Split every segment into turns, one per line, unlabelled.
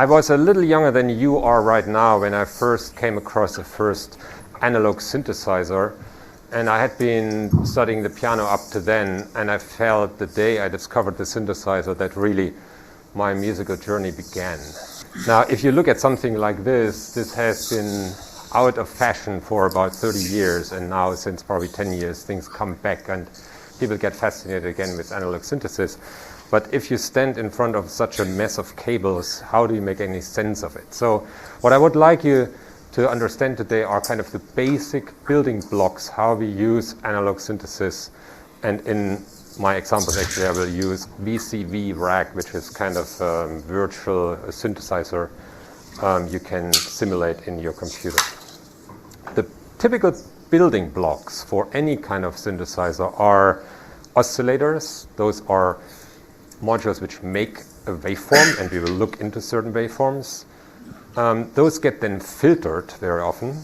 I was a little younger than you are right now when I first came across the first analog synthesizer. And I had been studying the piano up to then, and I felt the day I discovered the synthesizer that really my musical journey began. Now, if you look at something like this, this has been out of fashion for about 30 years, and now since probably 10 years, things come back and people get fascinated again with analog synthesis. But if you stand in front of such a mess of cables, how do you make any sense of it? So what I would like you to understand today are kind of the basic building blocks, how we use analog synthesis. And in my examples, actually, I will use VCV Rack, which is kind of virtual synthesizer you can simulate in your computer. The typical building blocks for any kind of synthesizer are oscillators. Those are modules which make a waveform, and we will look into certain waveforms. Those get then filtered very often.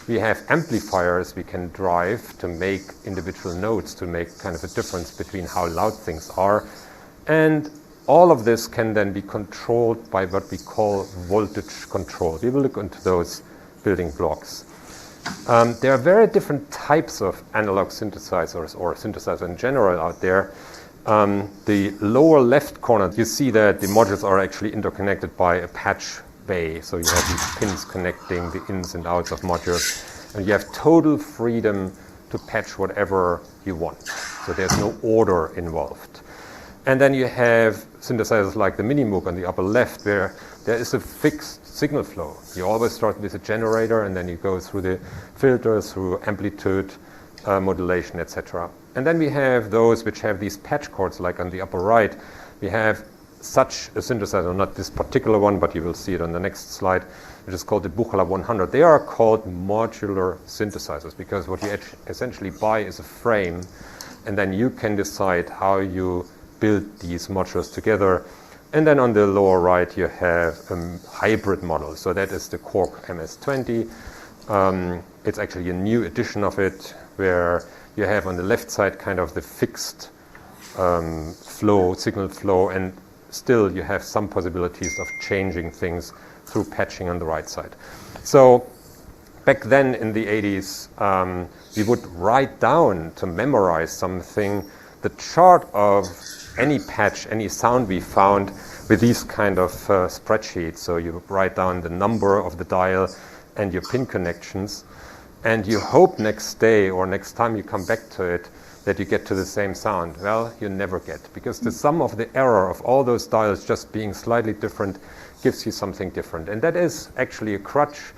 We have amplifiers we can drive to make individual notes, to make kind of a difference between how loud things are. And all of this can then be controlled by what we call voltage control. We will look into those building blocks. There are very different types of analog synthesizers, or synthesizers in general out there. The lower left corner, you see that the modules are actually interconnected by a patch bay. So you have these pins connecting the ins and outs of modules, and you have total freedom to patch whatever you want. So there's no order involved. And then you have synthesizers like the Minimoog on the upper left, where there is a fixed signal flow. You always start with a generator, and then you go through the filters, through amplitude modulation, etc. And then we have those which have these patch cords, like on the upper right. We have such a synthesizer, not this particular one, but you will see it on the next slide, which is called the Buchla 100. They are called modular synthesizers because what you essentially buy is a frame, and then you can decide how you build these modules together. And then on the lower right, you have a hybrid model. So that is the Korg MS-20. It's actually a new edition of it, where you have on the left side kind of the fixed signal flow, and still you have some possibilities of changing things through patching on the right side. So back then in the 80s, we would write down, to memorize something, the chart of any patch, any sound we found with these kind of spreadsheets. So you write down the number of the dial and your pin connections, and you hope next day or next time you come back to it that you get to the same sound. Well, you never get, because the sum of the error of all those dials just being slightly different gives you something different. And that is actually a crutch.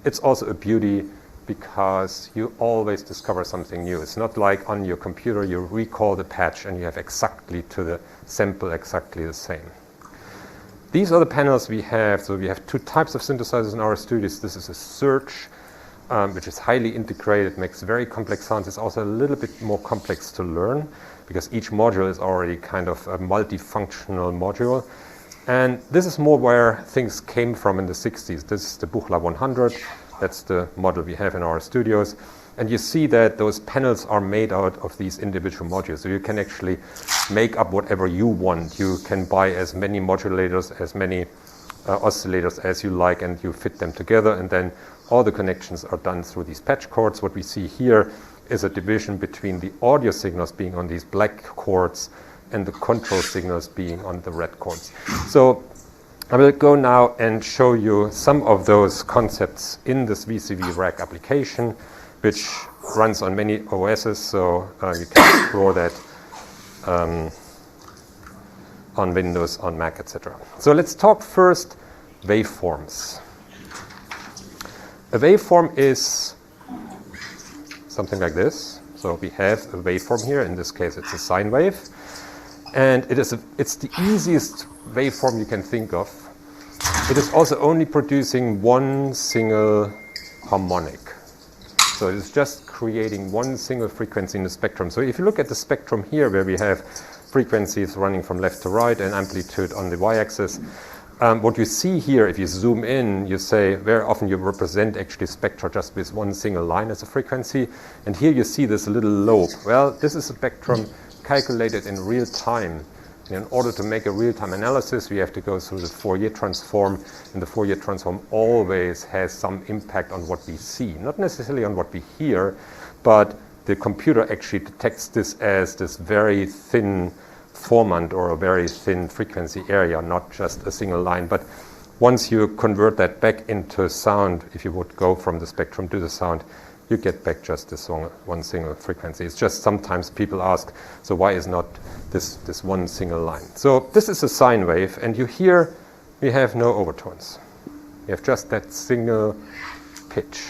It's also a beauty, because you always discover something new. It's not like on your computer you recall the patch and you have exactly to the sample exactly the same. These are the panels we have. So we have two types of synthesizers in our studios. This is a Surge, which is highly integrated, makes very complex sounds. It's also a little bit more complex to learn, because each module is already kind of a multifunctional module. And this is more where things came from in the 60s. This is the Buchla 100. That's the model we have in our studios. And you see that those panels are made out of these individual modules. So you can actually make up whatever you want. You can buy as many modulators, as many oscillators as you like, and you fit them together, and then all the connections are done through these patch cords. What we see here is a division between the audio signals being on these black cords and the control signals being on the red cords. So I will go now and show you some of those concepts in this VCV Rack application, which runs on many OSs, so you can explore that on Windows, on Mac, etc. So let's talk first waveforms. A waveform is something like this. So we have a waveform here. In this case, it's a sine wave. And it's the easiest waveform you can think of. It is also only producing one single harmonic. So it's just creating one single frequency in the spectrum. So if you look at the spectrum here, where we have frequencies running from left to right and amplitude on the y-axis, what you see here, if you zoom in, you say very often you represent actually spectra just with one single line as a frequency. And here you see this little lobe. Well, this is a spectrum calculated in real time In order to make a real-time analysis, we have to go through the Fourier transform, and the Fourier transform always has some impact on what we see. Not necessarily on what we hear, but the computer actually detects this as this very thin formant or a very thin frequency area, not just a single line. But once you convert that back into sound, if you would go from the spectrum to the sound, you get back just this one single frequency. It's just sometimes people ask, so why is not this one single line? So this is a sine wave, and you hear we have no overtones. We have just that single pitch.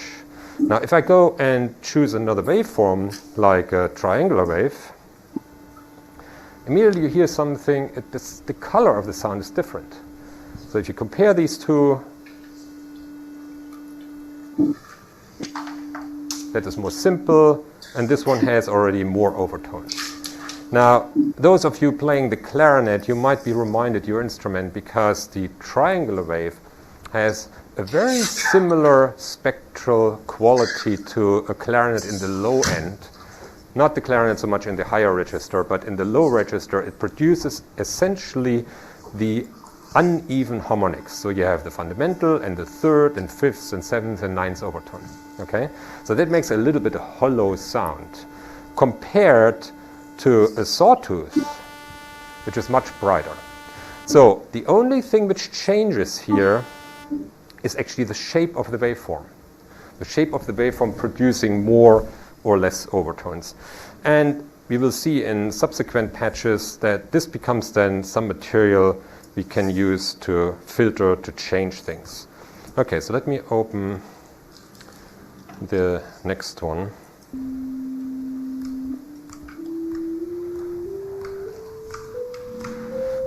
Now, if I go and choose another waveform, like a triangular wave, immediately you hear something, the color of the sound is different. So if you compare these two, that is more simple, and this one has already more overtones. Now, those of you playing the clarinet, you might be reminded your instrument, because the triangular wave has a very similar spectral quality to a clarinet in the low end. Not the clarinet so much in the higher register, but in the low register, it produces essentially the uneven harmonics. So you have the fundamental and the third and fifth and seventh and ninth overtone. Okay? So that makes a little bit of hollow sound compared to a sawtooth, which is much brighter. So the only thing which changes here is actually the shape of the waveform. The shape of the waveform producing more or less overtones. And we will see in subsequent patches that this becomes then some material we can use to filter, to change things. Okay, so let me open the next one.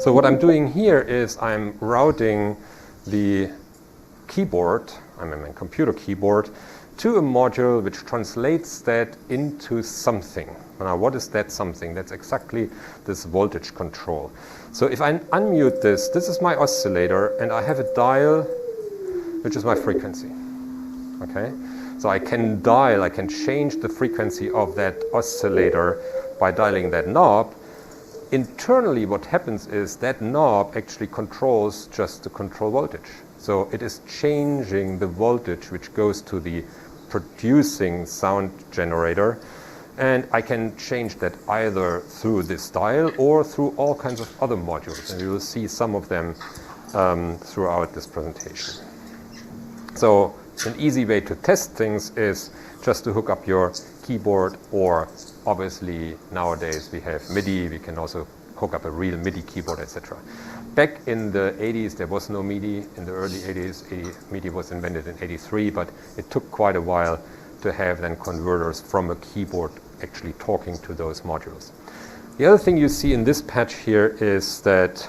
So what I'm doing here is I'm routing the keyboard, I mean my computer keyboard, to a module which translates that into something. Now, what is that something? That's exactly this voltage control. So if I unmute this is my oscillator, and I have a dial, which is my frequency. Okay? So I can dial, I can change the frequency of that oscillator by dialing that knob. Internally, what happens is that knob actually controls just the control voltage. So it is changing the voltage which goes to the producing sound generator, and I can change that either through this dial or through all kinds of other modules, and you will see some of them throughout this presentation. So an easy way to test things is just to hook up your keyboard, or obviously nowadays we have MIDI, we can also hook up a real MIDI keyboard, etc. Back in the 80s, there was no MIDI. In the early 80s, MIDI was invented in 83, but it took quite a while to have then converters from a keyboard actually talking to those modules. The other thing you see in this patch here is that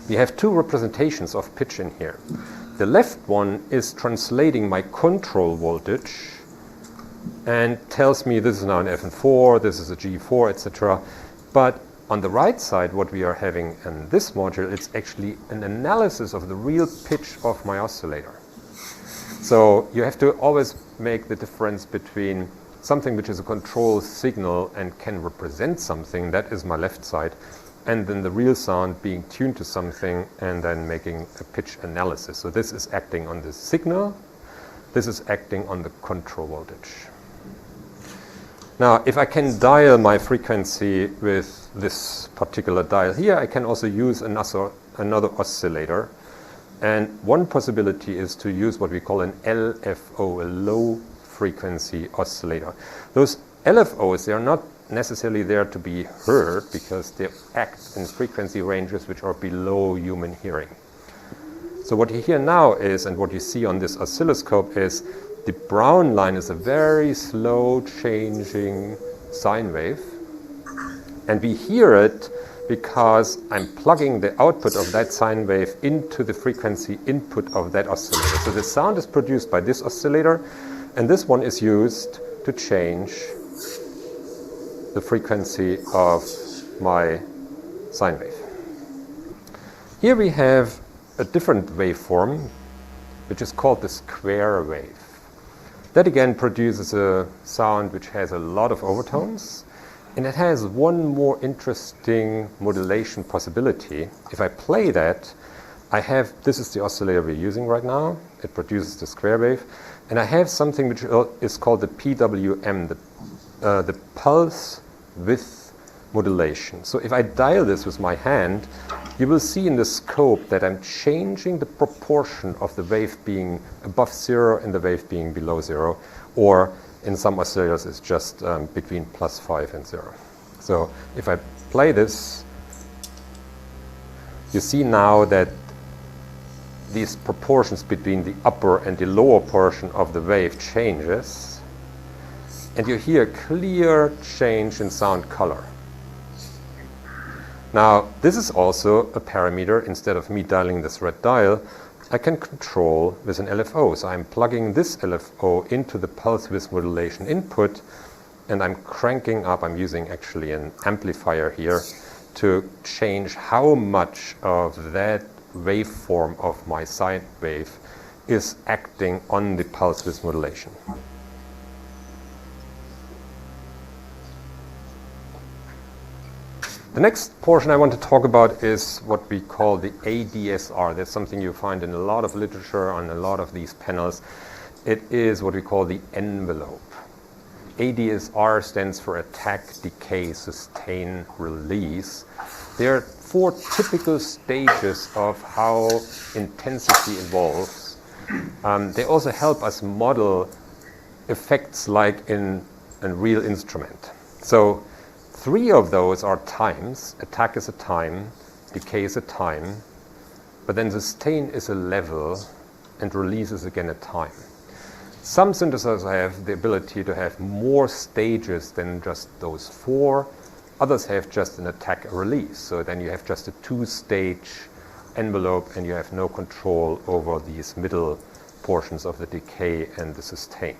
we have two representations of pitch in here. The left one is translating my control voltage and tells me this is now an FN4, this is a G4, etc. But on the right side, what we are having in this module, it's actually an analysis of the real pitch of my oscillator. So you have to always make the difference between something which is a control signal and can represent something, that is my left side, and then the real sound being tuned to something and then making a pitch analysis. So this is acting on the signal, this is acting on the control voltage. Now, if I can dial my frequency with this particular dial here, I can also use another oscillator. And one possibility is to use what we call an LFO, a low frequency oscillator. Those LFOs, they are not necessarily there to be heard because they act in frequency ranges which are below human hearing. So what you hear now is, and what you see on this oscilloscope is, the brown line is a very slow changing sine wave, and we hear it because I'm plugging the output of that sine wave into the frequency input of that oscillator. So the sound is produced by this oscillator, and this one is used to change the frequency of my sine wave. Here we have a different waveform, which is called the square wave. That again produces a sound which has a lot of overtones, And it has one more interesting modulation possibility. If I play that, I have, this is the oscillator we're using right now. It produces the square wave. And I have something which is called the PWM, the pulse width modulation. So if I dial this with my hand, you will see in the scope that I'm changing the proportion of the wave being above 0 and the wave being below 0, or in some oscillators it's just between +5 and 0. So if I play this, you see now that these proportions between the upper and the lower portion of the wave changes, and you hear a clear change in sound color. Now, this is also a parameter. Instead of me dialing this red dial, I can control with an LFO. So I'm plugging this LFO into the pulse width modulation input, and I'm cranking up. I'm using actually an amplifier here to change how much of that waveform of my sine wave is acting on the pulse width modulation. The next portion I want to talk about is what we call the ADSR. That's something you find in a lot of literature on a lot of these panels. It is what we call the envelope. ADSR stands for attack, decay, sustain, release. There are 4 typical stages of how intensity evolves. They also help us model effects like in a real instrument. So 3 of those are times. Attack is a time, decay is a time, but then sustain is a level, and release is again a time. Some synthesizers have the ability to have more stages than just those 4. Others have just an attack, a release. So then you have just a 2-stage envelope, and you have no control over these middle portions of the decay and the sustain.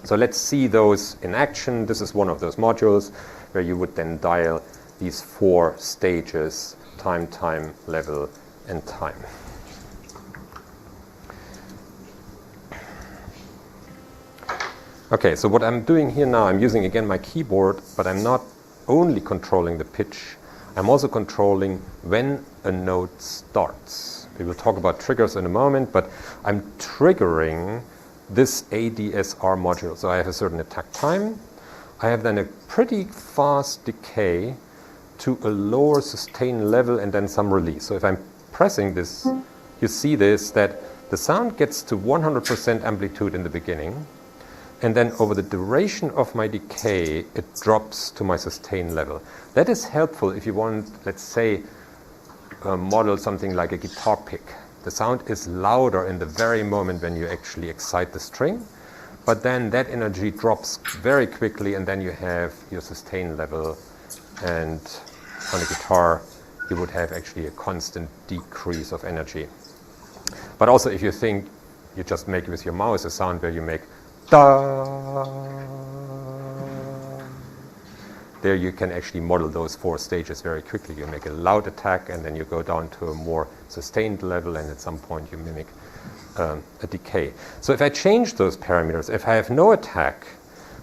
So let's see those in action. This is one of those modules where you would then dial these 4 stages: time, time, level, and time. Okay, so what I'm doing here now, I'm using again my keyboard, but I'm not only controlling the pitch, I'm also controlling when a note starts. We will talk about triggers in a moment, but I'm triggering this ADSR module. So I have a certain attack time. I have then a pretty fast decay to a lower sustain level and then some release. So if I'm pressing this, you see this, that the sound gets to 100% amplitude in the beginning, and then over the duration of my decay, it drops to my sustain level. That is helpful if you want, let's say, model something like a guitar pick. The sound is louder in the very moment when you actually excite the string, but then that energy drops very quickly, and then you have your sustain level, and on a guitar you would have actually a constant decrease of energy. But also if you think you just make with your mouse a sound where you make da, there you can actually model those 4 stages very quickly. You make a loud attack, and then you go down to a more sustained level, and at some point you mimic a decay. So if I change those parameters, if I have no attack,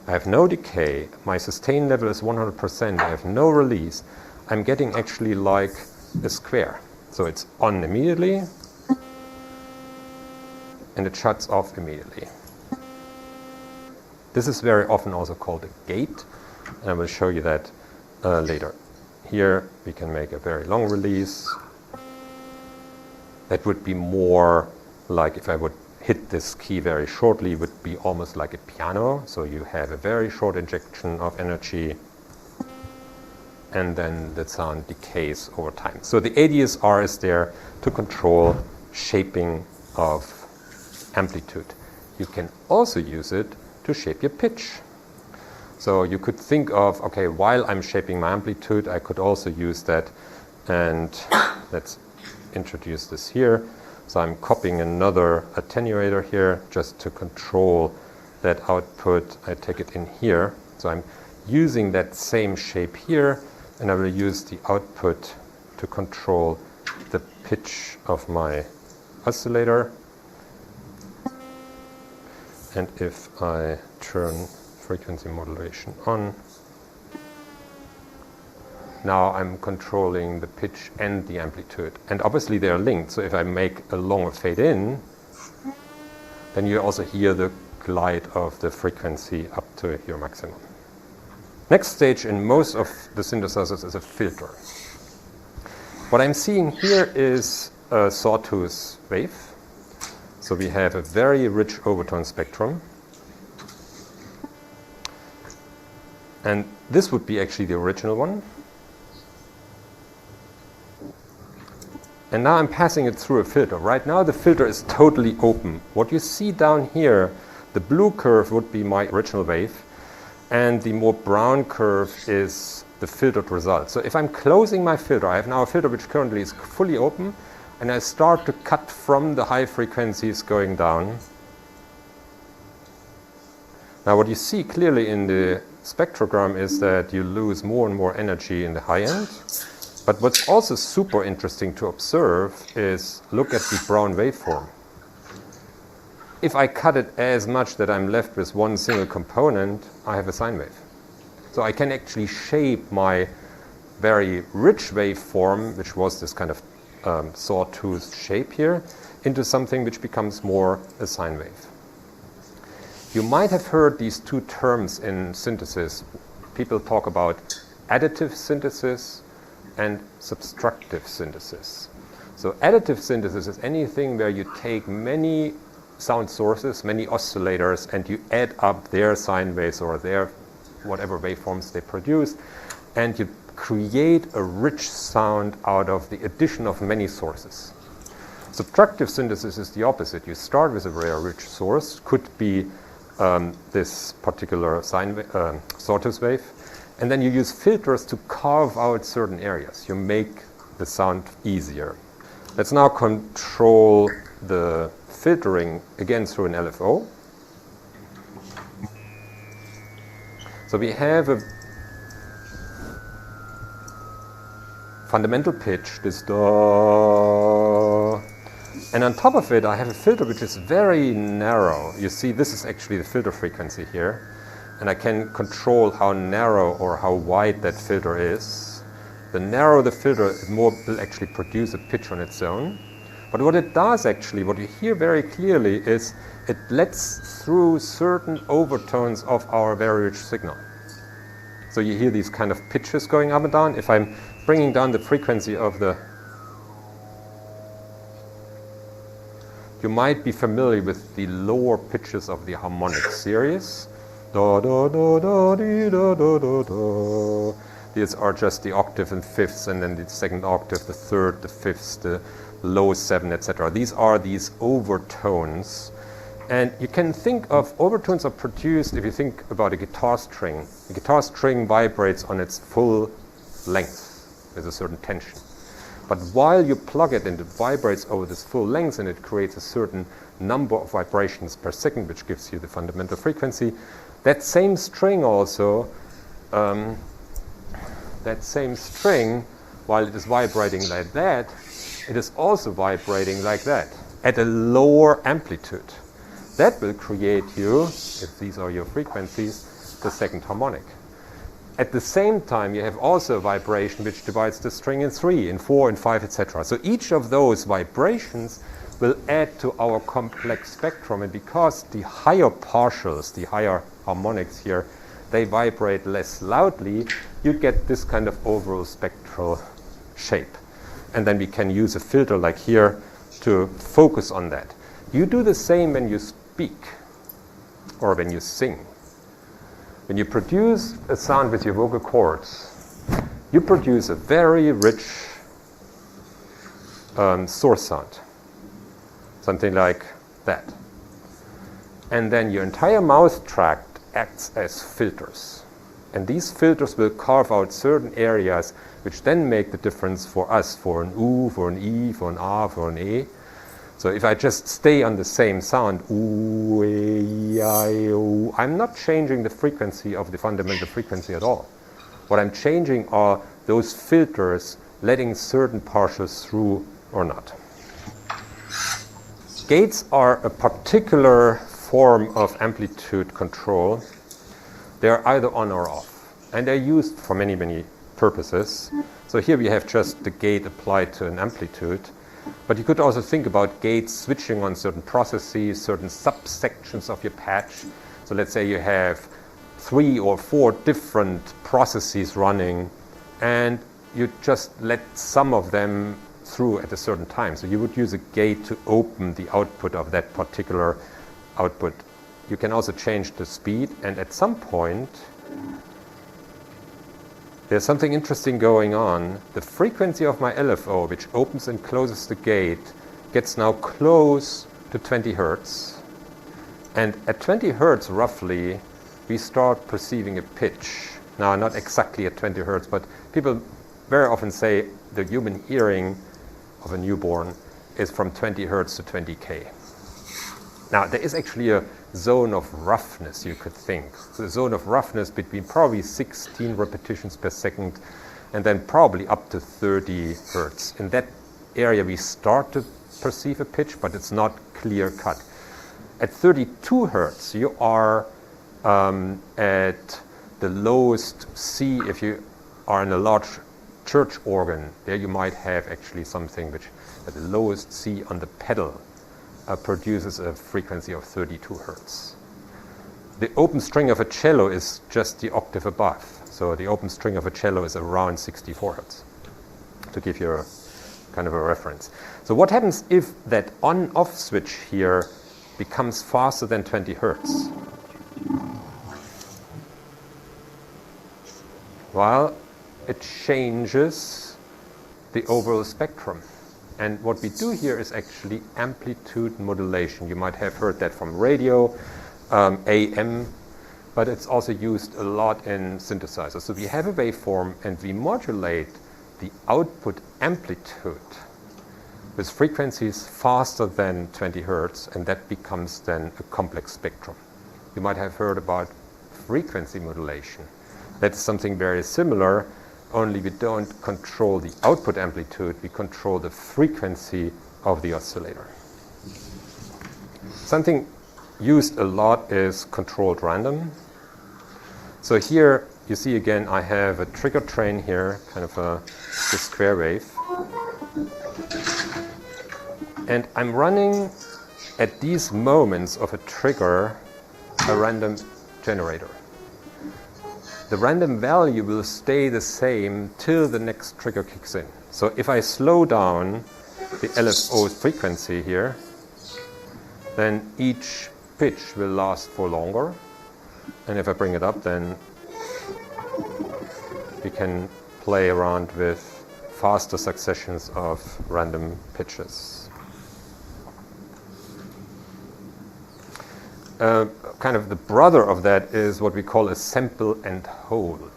I have no decay, my sustain level is 100%, I have no release, I'm getting actually like a square. So it's on immediately, and it shuts off immediately. This is very often also called a gate, and I will show you that later. Here we can make a very long release. That would be more like if I would hit this key very shortly, it would be almost like a piano. So you have a very short injection of energy, and then the sound decays over time. So the ADSR is there to control shaping of amplitude. You can also use it to shape your pitch. So you could think of, okay, while I'm shaping my amplitude, I could also use that, and let's introduce this here. So I'm copying another attenuator here just to control that output. I take it in here. So I'm using that same shape here, and I will use the output to control the pitch of my oscillator. And if I turn frequency modulation on, now I'm controlling the pitch and the amplitude. And obviously they are linked, so if I make a longer fade in, then you also hear the glide of the frequency up to your maximum. Next stage in most of the synthesizers is a filter. What I'm seeing here is a sawtooth wave. So we have a very rich overtone spectrum. And this would be actually the original one. And now I'm passing it through a filter. Right now the filter is totally open. What you see down here, the blue curve would be my original wave, and the more brown curve is the filtered result. So if I'm closing my filter, I have now a filter which currently is fully open, and I start to cut from the high frequencies going down. Now what you see clearly in the spectrogram is that you lose more and more energy in the high end. But what's also super interesting to observe is look at the brown waveform. If I cut it as much that I'm left with one single component, I have a sine wave. So I can actually shape my very rich waveform, which was this kind of sawtooth shape here, into something which becomes more a sine wave. You might have heard these two terms in synthesis. People talk about additive synthesis and subtractive synthesis. So additive synthesis is anything where you take many sound sources, many oscillators, and you add up their sine waves or their whatever waveforms they produce, and you create a rich sound out of the addition of many sources. Subtractive synthesis is the opposite. You start with a very rich source, could be this particular sawtooth wave, and then you use filters to carve out certain areas. You make the sound easier. Let's now control the filtering again through an LFO. So we have a fundamental pitch, this da, and on top of it I have a filter which is very narrow. You see, this is actually the filter frequency here, and I can control how narrow or how wide that filter is. The narrower the filter, the more will actually produce a pitch on its own. But what it does actually, what you hear very clearly, is it lets through certain overtones of our very rich signal. So you hear these kind of pitches going up and down. If I'm bringing down the frequency of the... You might be familiar with the lower pitches of the harmonic series. Da, da, da, da, dee, da, da, da, da. These are just the octave and fifths, and then the second octave, the third, the fifths, the low seven, etc. These are these overtones. And you can think of overtones are produced if you think about a guitar string. The guitar string vibrates on its full length with a certain tension. But while you plug it and it vibrates over this full length, and it creates a certain number of vibrations per second, which gives you the fundamental frequency, that same string also, while it is vibrating like that, it is also vibrating like that at a lower amplitude. That will create you, if these are your frequencies, the second harmonic. At the same time, you have also a vibration which divides the string in 3, in 4, in 5, etc. So each of those vibrations will add to our complex spectrum, and because the higher partials, the higher harmonics here, they vibrate less loudly, you get this kind of overall spectral shape. And then we can use a filter like here to focus on that. You do the same when you speak or when you sing. When you produce a sound with your vocal cords, you produce a very rich source sound, something like that. And then your entire mouth tract acts as filters. And these filters will carve out certain areas which then make the difference for us, for an oo, for an e, for an a, for an e. So if I just stay on the same sound, ooh, e, I, ooh, I'm not changing the frequency of the fundamental frequency at all. What I'm changing are those filters letting certain partials through or not. Gates are a particular form of amplitude control. They're either on or off. And they're used for many, many purposes. So here we have just the gate applied to an amplitude. But you could also think about gates switching on certain processes, certain subsections of your patch. So let's say you have 3 or 4 different processes running, and you just let some of them through at a certain time. So you would use a gate to open the output of that particular output. You can also change the speed, and at some point there's something interesting going on. The frequency of my LFO, which opens and closes the gate, gets now close to 20 Hertz. And at 20 Hertz, roughly, we start perceiving a pitch. Now, not exactly at 20 Hertz, but people very often say the human hearing of a newborn is from 20 Hertz to 20K. Now, there is actually a zone of roughness, you could think. So the zone of roughness between probably 16 repetitions per second and then probably up to 30 Hertz. In that area, we start to perceive a pitch, but it's not clear cut. At 32 Hertz, you are at the lowest C. If you are in a large church organ, there you might have actually something which at the lowest C on the pedal produces a frequency of 32 Hertz. The open string of a cello is just the octave above. So the open string of a cello is around 64 Hertz, to give you a kind of a reference. So what happens if that on-off switch here becomes faster than 20 Hertz? Well, it changes the overall spectrum. And what we do here is actually amplitude modulation. You might have heard that from radio, AM, but it's also used a lot in synthesizers. So we have a waveform and we modulate the output amplitude with frequencies faster than 20 Hertz, and that becomes then a complex spectrum. You might have heard about frequency modulation. That's something very similar, only we don't control the output amplitude, we control the frequency of the oscillator. Something used a lot is controlled random. So here you see again I have a trigger train here, kind of a square wave. And I'm running at these moments of a trigger a random generator. The random value will stay the same till the next trigger kicks in. So if I slow down the LFO frequency here, then each pitch will last for longer. And if I bring it up, then we can play around with faster successions of random pitches. Kind of the brother of that is what we call a sample and hold.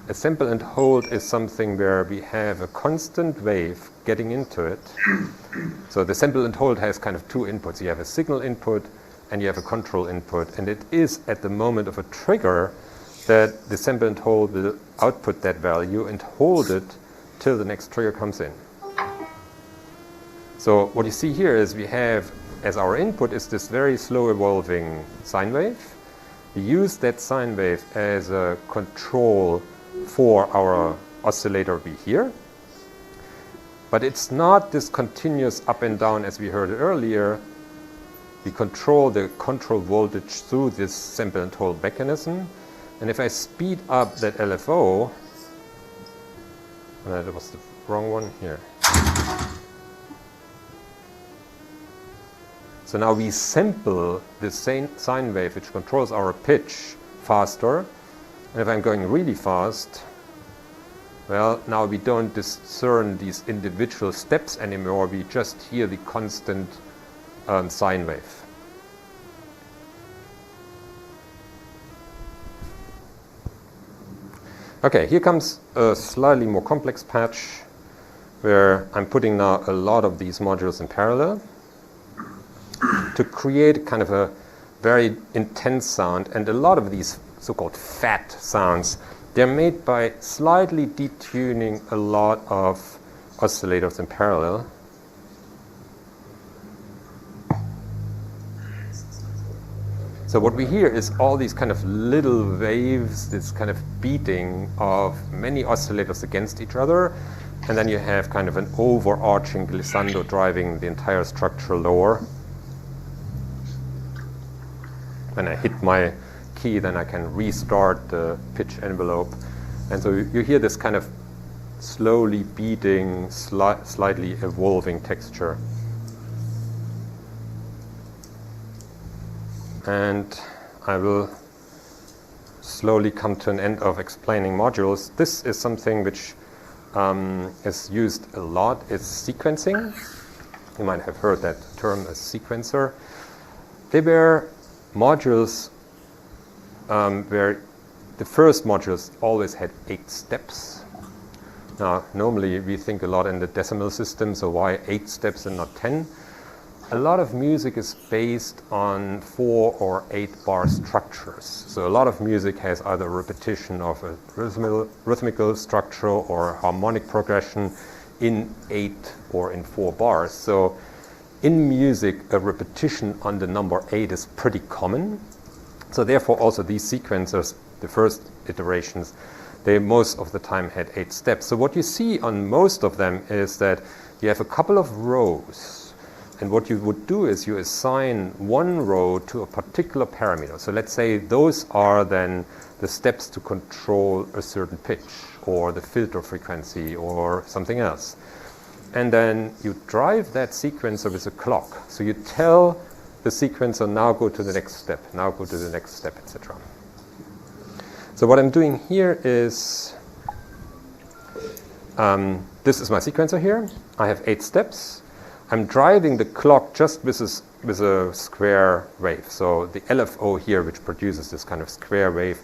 A sample and hold is something where we have a constant wave getting into it. So the sample and hold has kind of 2 inputs. You have a signal input and you have a control input. And it is at the moment of a trigger that the sample and hold will output that value and hold it till the next trigger comes in. So what you see here is we have, as our input is this very slow evolving sine wave. We use that sine wave as a control for our oscillator we hear. But it's not this continuous up and down as we heard earlier. We control the control voltage through this sample and hold mechanism. And if I speed up that LFO, that was the wrong one here. So now we sample the same sine wave which controls our pitch faster. And if I'm going really fast, well, now we don't discern these individual steps anymore. We just hear the constant sine wave. Okay, here comes a slightly more complex patch where I'm putting now a lot of these modules in parallel to create kind of a very intense sound. And a lot of these so-called fat sounds, they're made by slightly detuning a lot of oscillators in parallel. So what we hear is all these kind of little waves, this kind of beating of many oscillators against each other, and then you have kind of an overarching glissando driving the entire structure lower. When I hit my key, then I can restart the pitch envelope. And so you hear this kind of slowly beating, slightly evolving texture. And I will slowly come to an end of explaining modules. This is something which is used a lot. It's sequencing. You might have heard that term as sequencer. They were modules where the first modules always had 8 steps. Now, normally we think a lot in the decimal system, so why 8 steps and not 10? A lot of music is based on 4 or 8 bar structures. So a lot of music has either repetition of a rhythmical structure or harmonic progression in 8 or in 4 bars. So in music, a repetition on the number 8 is pretty common. So therefore also these sequencers, the first iterations, they most of the time had 8 steps. So what you see on most of them is that you have a couple of rows. And what you would do is you assign one row to a particular parameter. So let's say those are then the steps to control a certain pitch or the filter frequency or something else. And then you drive that sequencer with a clock. So you tell the sequencer, now go to the next step, now go to the next step, etc. So what I'm doing here is, this is my sequencer here. I have 8 steps. I'm driving the clock just with a square wave. So the LFO here, which produces this kind of square wave,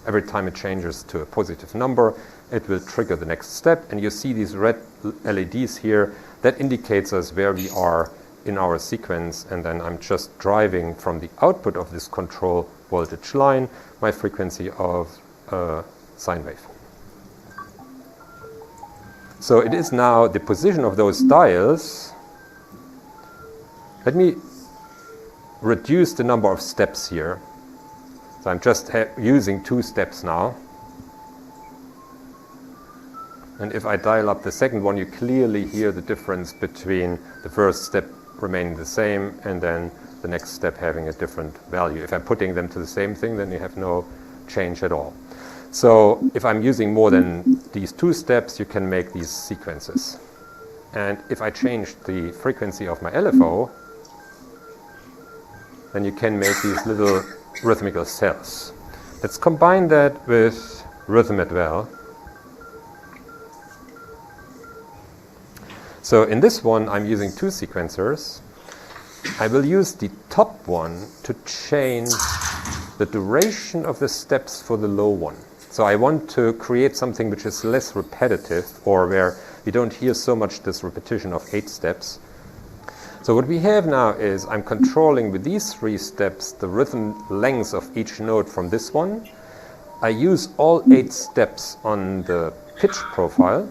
every time it changes to a positive number, it will trigger the next step. And you see these red LEDs here. That indicates us where we are in our sequence. And then I'm just driving from the output of this control voltage line my frequency of a sine wave. So it is now the position of those dials. Let me reduce the number of steps here. So I'm just using 2 steps now. And if I dial up the second one, you clearly hear the difference between the first step remaining the same and then the next step having a different value. If I'm putting them to the same thing, then you have no change at all. So if I'm using more than these 2 steps, you can make these sequences. And if I change the frequency of my LFO, then you can make these little rhythmical cells. Let's combine that with rhythm as well. So in this one, I'm using 2 sequencers. I will use the top one to change the duration of the steps for the low one. So I want to create something which is less repetitive, or where you don't hear so much this repetition of 8 steps. So what we have now is I'm controlling with these 3 steps the rhythm length of each note from this one. I use all 8 steps on the pitch profile,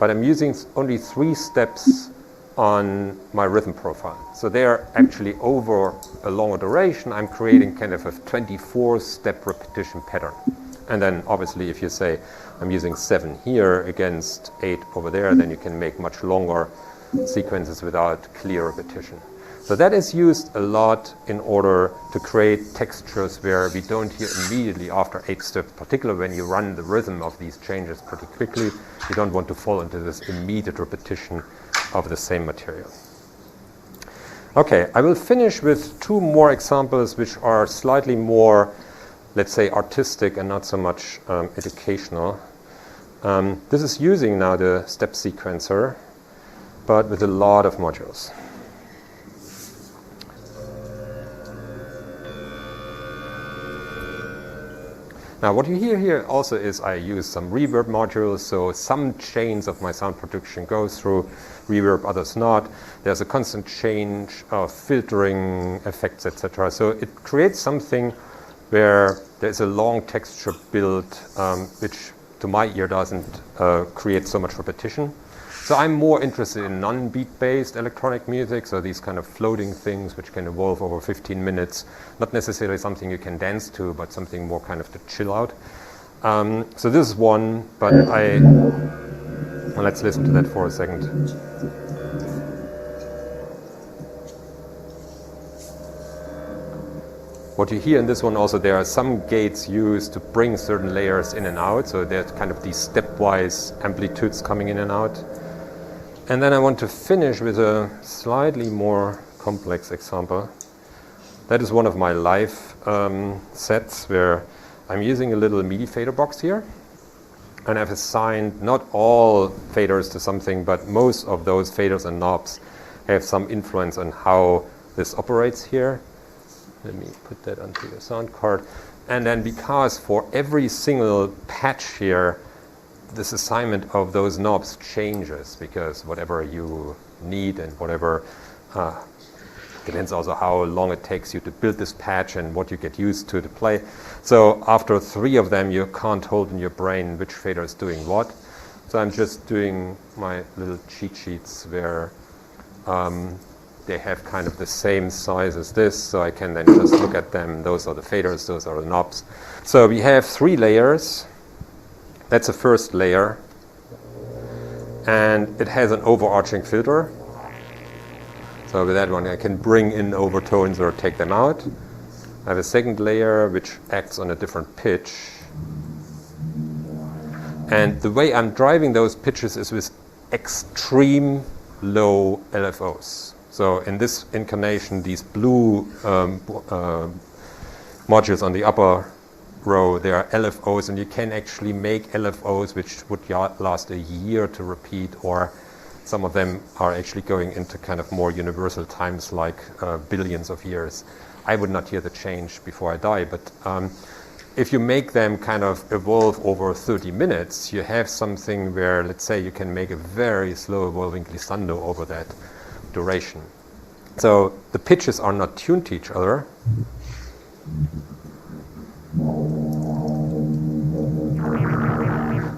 but I'm using only 3 steps on my rhythm profile. So they are actually over a longer duration. I'm creating kind of a 24-step repetition pattern. And then obviously if you say I'm using 7 here against 8 over there, then you can make much longer sequences without clear repetition. So that is used a lot in order to create textures where we don't hear immediately after 8 steps, particularly when you run the rhythm of these changes pretty quickly. You don't want to fall into this immediate repetition of the same material. Okay, I will finish with 2 more examples which are slightly more, let's say, artistic and not so much educational. This is using now the step sequencer, but with a lot of modules. Now what you hear here also is I use some reverb modules, so some chains of my sound production goes through reverb, others not. There's a constant change of filtering effects, etc. So it creates something where there's a long texture build, which to my ear doesn't create so much repetition. So I'm more interested in non-beat-based electronic music, so these kind of floating things which can evolve over 15 minutes, not necessarily something you can dance to, but something more kind of to chill out. So this is one, but well, let's listen to that for a second. What you hear in this one also, there are some gates used to bring certain layers in and out, so there's kind of these stepwise amplitudes coming in and out. And then I want to finish with a slightly more complex example. That is one of my live sets where I'm using a little MIDI fader box here. And I've assigned not all faders to something, but most of those faders and knobs have some influence on how this operates here. Let me put that onto the sound card. And then because for every single patch here, this assignment of those knobs changes, because whatever you need and whatever, depends also how long it takes you to build this patch and what you get used to play. So after 3 of them, you can't hold in your brain which fader is doing what. So I'm just doing my little cheat sheets where they have kind of the same size as this, so I can then just look at them. Those are the faders, those are the knobs. So we have 3 layers. That's the first layer. And it has an overarching filter. So with that one, I can bring in overtones or take them out. I have a second layer which acts on a different pitch. And the way I'm driving those pitches is with extreme low LFOs. So in this incarnation, these blue modules on the upper row, they are LFOs, and you can actually make LFOs which would last a year to repeat, or some of them are actually going into kind of more universal times like billions of years. I would not hear the change before I die, but if you make them kind of evolve over 30 minutes, you have something where, let's say, you can make a very slow evolving glissando over that duration. So the pitches are not tuned to each other.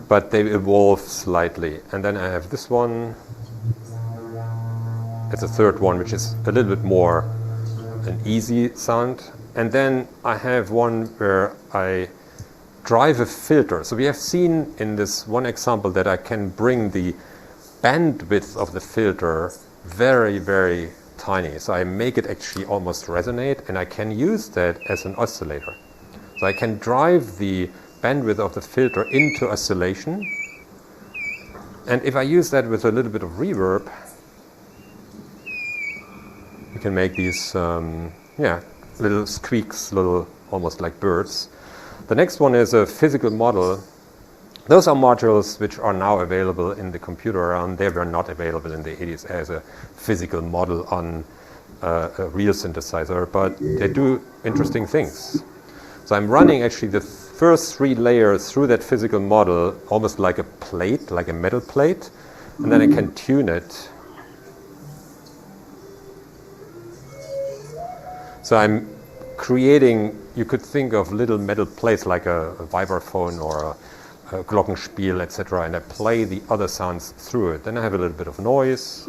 But they evolve slightly. And then I have this one. It's a third one, which is a little bit more an easy sound. And then I have one where I drive a filter. So we have seen in this one example that I can bring the bandwidth of the filter very, very tiny. So I make it actually almost resonate, and I can use that as an oscillator. So I can drive the bandwidth of the filter into oscillation. And if I use that with a little bit of reverb, you can make these little squeaks, little almost like birds. The next one is a physical model. Those are modules which are now available in the computer realm. They were not available in the 80s as a physical model on a real synthesizer, but they do interesting things. So I'm running actually the first 3 layers through that physical model, almost like a plate, like a metal plate, and then I can tune it. So I'm creating, you could think of little metal plates like a vibraphone or a glockenspiel, etc., and I play the other sounds through it. Then I have a little bit of noise.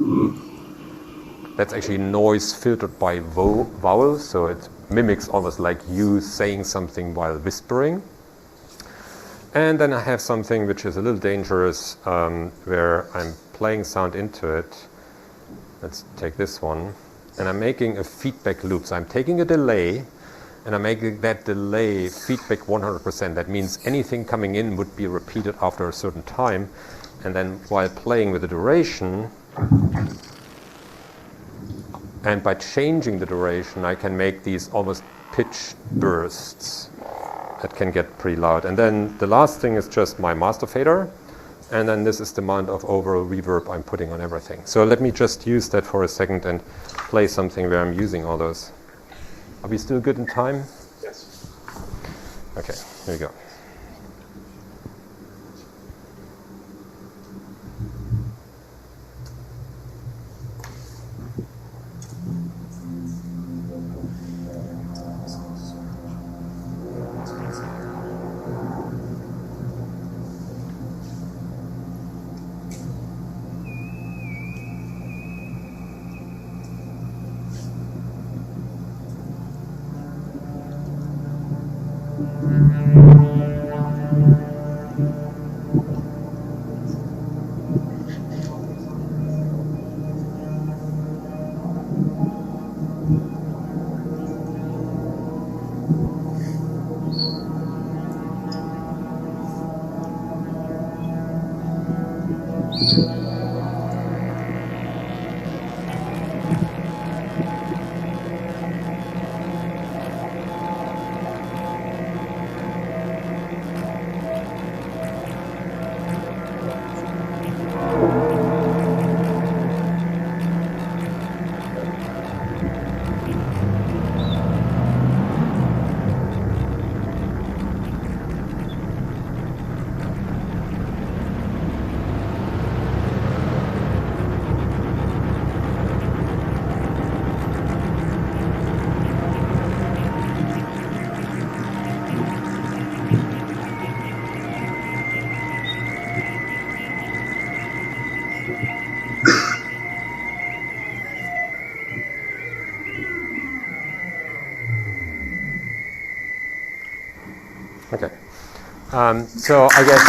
That's actually noise filtered by vowels, so it mimics almost like you saying something while whispering. And then I have something which is a little dangerous, where I'm playing sound into it. Let's take this one. And I'm making a feedback loop. So I'm taking a delay, and I'm making that delay feedback 100%. That means anything coming in would be repeated after a certain time. And then while playing with the duration, and by changing the duration, I can make these almost pitch bursts that can get pretty loud. And then the last thing is just my master fader. And then this is the amount of overall reverb I'm putting on everything. So let me just use that for a second and play something where I'm using all those. Are we still good in time?
Yes.
Okay, here we go. Okay. So I guess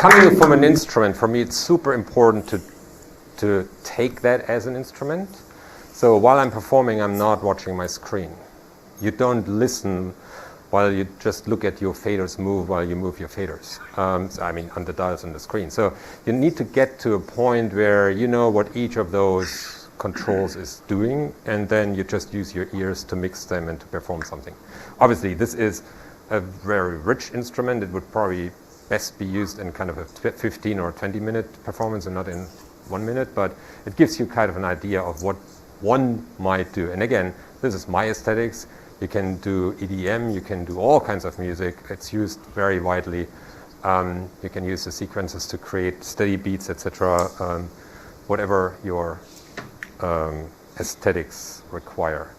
coming from an instrument, for me, it's super important to take that as an instrument. So while I'm performing, I'm not watching my screen. You don't listen while you just look at your faders move while you move your faders. I mean, on the dials on the screen. So you need to get to a point where you know what each of those controls is doing, and then you just use your ears to mix them and to perform something. Obviously, this is a very rich instrument. It would probably best be used in kind of a 15 or 20-minute performance and not in 1 minute, but it gives you kind of an idea of what one might do. And again, this is my aesthetics. You can do EDM, you can do all kinds of music. It's used very widely. You can use the sequences to create steady beats, etc. Whatever your aesthetics require.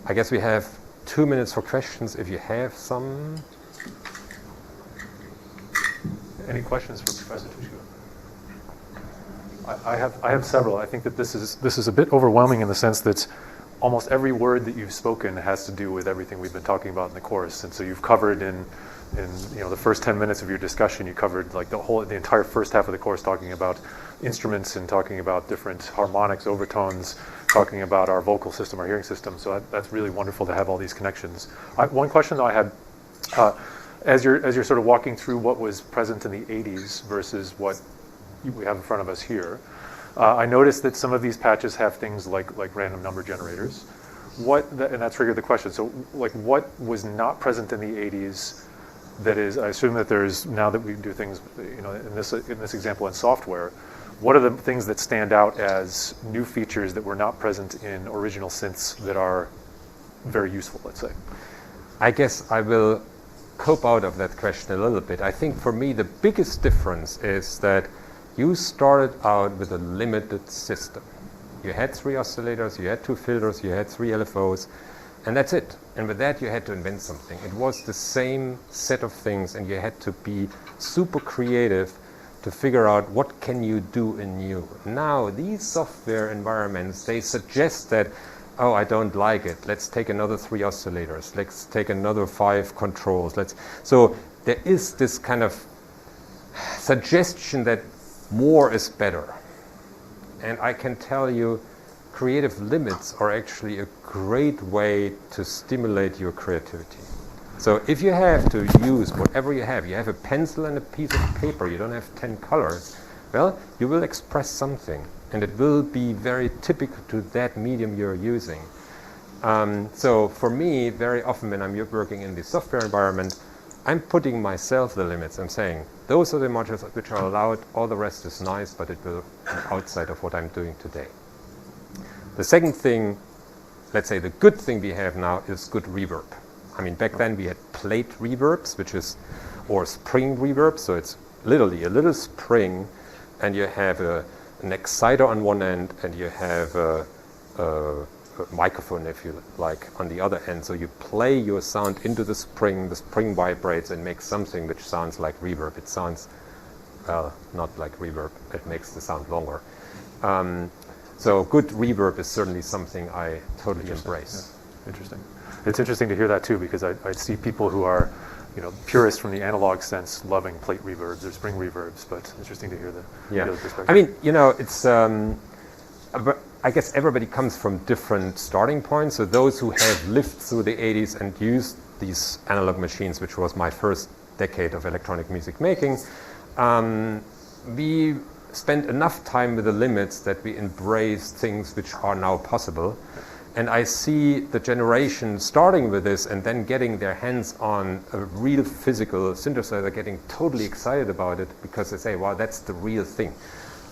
I guess we have 2 minutes for questions if you have some.
Any questions for Professor Tutschku? I have several. I think that this is a bit overwhelming in the sense that almost every word that you've spoken has to do with everything we've been talking about in the course. And so you've covered in the first 10 minutes of your discussion, you covered like the entire first half of the course talking about instruments and talking about different harmonics, overtones, talking about our vocal system, our hearing system. So that's really wonderful to have all these connections. One question that I had, as you're sort of walking through what was present in the 80s versus what we have in front of us here, I noticed that some of these patches have things like random number generators. And that triggered the question. So like what was not present in the 80s that is, I assume that there's, now that we do things, in this example in software, what are the things that stand out as new features that were not present in original synths that are very useful, let's say?
I guess I will cope out of that question a little bit. I think for me the biggest difference is that you started out with a limited system. You had 3 oscillators, you had 2 filters, you had 3 LFOs, and that's it. And with that you had to invent something. It was the same set of things, and you had to be super creative to figure out what can you do in new. Now these software environments, they suggest that, oh, I don't like it, let's take another 3 oscillators, let's take another 5 controls. So there is this kind of suggestion that more is better. And I can tell you, creative limits are actually a great way to stimulate your creativity. So if you have to use whatever you have a pencil and a piece of paper, you don't have 10 colors, well, you will express something, and it will be very typical to that medium you're using. So for me, very often when I'm working in the software environment, I'm putting myself the limits. I'm saying, those are the modules which are allowed, all the rest is nice, but it will be outside of what I'm doing today. The second thing, let's say the good thing we have now is good reverb. I mean, back then we had plate reverbs, or spring reverb, so it's literally a little spring, and you have an exciter on one end, and you have a microphone, if you like, on the other end. So you play your sound into the spring vibrates and makes something which sounds like reverb. It sounds, well, not like reverb, it makes the sound longer. So good reverb is certainly something I totally embrace.
Yeah. Interesting. It's interesting to hear that too, because I see people who are, purists from the analog sense loving plate reverbs or spring reverbs, but interesting to hear the other perspective.
I mean, it's, I guess everybody comes from different starting points. So those who have lived through the 80s and used these analog machines, which was my first decade of electronic music making, we spent enough time with the limits that we embrace things which are now possible. And I see the generation starting with this and then getting their hands on a real physical synthesizer, getting totally excited about it because they say, wow, that's the real thing.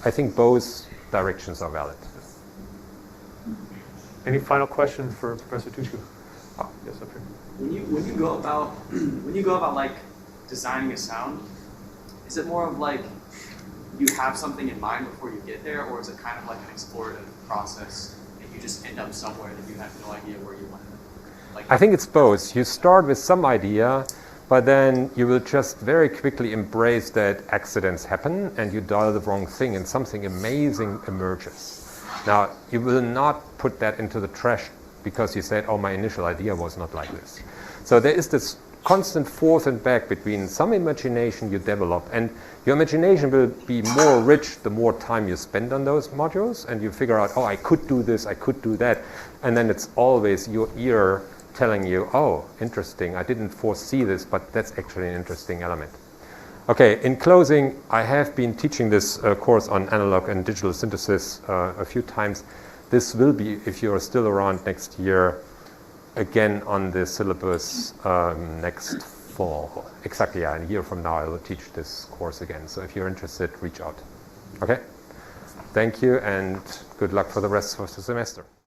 I think both directions are valid.
Any final question for Professor Tutschku? Oh, yes, up here.
When you go about like designing a sound, is it more of like you have something in mind before you get there, or is it kind of like an explorative process and you just end up somewhere that you have no idea where you want to? Like,
I think it's both. You start with some idea, but then you will just very quickly embrace that accidents happen and you dial the wrong thing and something amazing emerges. Now, you will not put that into the trash because you said, oh, my initial idea was not like this. So there is this constant forth and back between some imagination you develop, and your imagination will be more rich the more time you spend on those modules, and you figure out, oh, I could do this, I could do that, and then it's always your ear telling you, oh, interesting, I didn't foresee this, but that's actually an interesting element. Okay, in closing, I have been teaching this course on analog and digital synthesis a few times. This will be, if you're still around next year, again on the syllabus next fall. Exactly, yeah, in a year from now I will teach this course again. So if you're interested, reach out. Okay? Thank you and good luck for the rest of the semester.